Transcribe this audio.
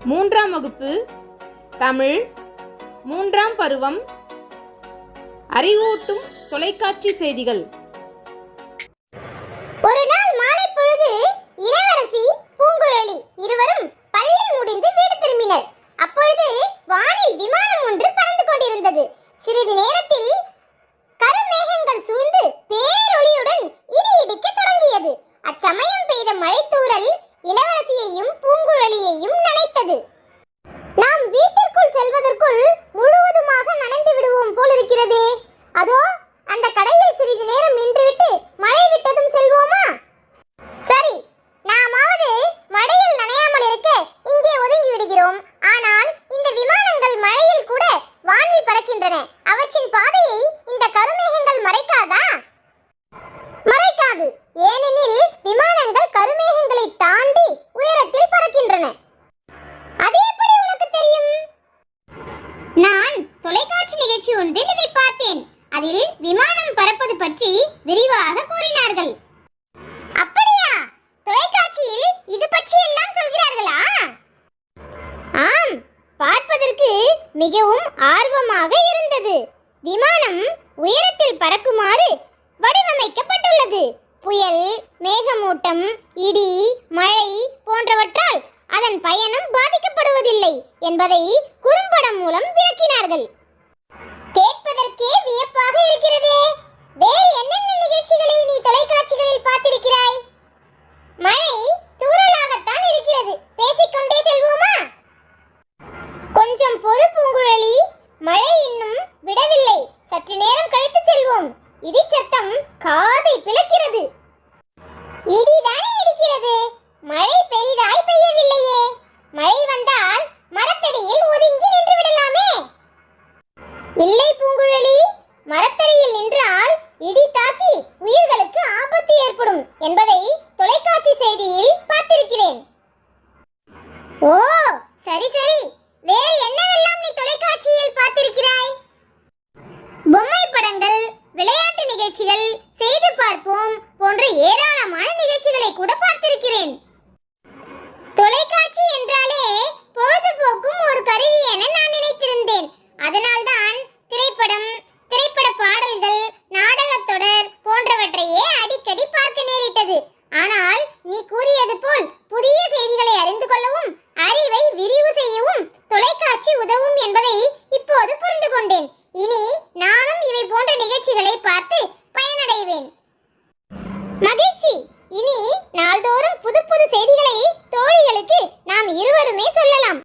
மூன்றாம் வகுப்பு தமிழ், மூன்றாம் பருவம், அறிவூட்டும் தொலைக்காட்சி செய்திகள். ஒரு நாள் மாலை பொழுது இளவரசி, பூங்குழலி இருவரும் பள்ளி முடிந்து வீடு திரும்பினர். அப்பொழுது வானில் விமானம் ஒன்று பறந்து கொண்டிருந்தது. சிறிது நேரத்தில் கருமேகங்கள் சூழ்ந்து பேரொளியுடன் இடி இடிக்க தொடங்கியது. அச்சமயம் பெய்த மழைத்தூறல் இளவரசியையும் பூங்குழலியையும் நனைத்தது. நாம் வீட்டிற்குள் செல்வதற்குள் முழுவதுமாக நனைந்து விடுவோம் போலிருக்கிறதே. அதோ அந்த கடையில் சிறிது நேரம் நின்றுவிட்டு மழை விட்டதும் செல்வோமா? சரி, நாமாவது மழையில் நனையாமல் இருக்க இங்கே ஒதுங்கி விடுகிறோம். ஆனால் இந்த விமானங்கள் மழையில் கூட வானில் பறக்கின்றன. அவற்றின் பாதையை இந்த கருமேகங்கள் மறைக்காதா? மறைக்காது. ஏனெனில் விமானங்கள் கருமேகங்களை தாண்டி உயரத்தில் பறக்கின்றன. அது எப்படி உனக்கு தெரியும்? நான் தொலைக்காட்சி நிகழ்ச்சி ஒன்றில் இதை பார்த்தேன். அதில் விமானம் பறப்பது பற்றி விரிவாக கூறினார்கள். அப்படியா? தொலைக்காட்சியில் இது பற்றி எல்லாம் சொல்கிறார்களா? ஆம், பார்ப்பதற்கு மிகவும் ஆர்வமாக இருந்தது. விமானம் உயரத்தில் பறக்குமாறு வடிவமைக்கப்பட்டுள்ளது. புயல், மேகமூட்டம், இடி, மழை போன்றவற்றால் அதன் பயணம் பாதிக்கப்படுவதில்லை என்பதை குறும்படம் மூலம் விளக்கினார்கள். கேட்பதற்கே வியப்பாக இருக்கிறதே. வேறு என்னென்ன நிகழ்ச்சிகளை நீ தொலைக்காட்சிகளில் பார்த்திருக்கிறாய்? மழை தூறலாகத்தான் இருக்கிறது. பேசிக்கொண்டே செல்வோமா? கொஞ்சம் பொறு பூங்குழலி, மழை இன்னும் விடவில்லை. சற்று நேரம் கழித்து செல்வோம். இடி சத்தம் காதை பிளக்கிறது. இடிதானே இடிக்கிறது, மழை பெரிதாய் பெய்யவில்லையே. மழை வந்தால் மரத்தடியில் ஒதுங்கி நின்று விடலாமே. இல்லை பூங்குழலி, மரத்தடியில் நின்றால் இடி தாக்கி உயிர்களுக்கு ஆபத்து ஏற்படும் என்பதை தொலைக்காட்சி செய்தியில் பார்த்திருக்கிறேன். ஓ, சரி சரி. வேறு என்னவெல்லாம் நீ தொலைக்காட்சியில் பார்த்திருக்கிறாய்? பொம்மை படங்கள், விளையாட்டு நிகழ்ச்சிகள், செய்து பார்ப்போம் போன்ற ஏராளமான நிகழ்ச்சிகளை கூட பார்த்திருக்கிறேன். தொலைக்காட்சி என்றாலே பொழுதுபோக்கும் ஒரு கருவி என நான் நினைத்திருந்தேன். அதனால்தான் திரைப்படம், திரைப்பட பாடல்கள், நாடகத் தொடர் போன்றவற்றையே அடிக்கடி பார்க்க நேரிட்டது. ஆனால் நீ கூறியது போல் புதிய செய்திகளை அறிந்து கொள்ளவும் அறிவை விரிவு செய்யவும் தொலைக்காட்சி உதவும் என்பதை இப்போது புரிந்து கொண்டேன். இனி நானும் இவை போன்ற நிகழ்ச்சிகளை பார்த்து பயனடைவேன். மகிழ்ச்சி. இனி நாள்தோறும் புது புது செய்திகளை தோழிகளுக்கு நாம் இருவருமே சொல்லலாம்.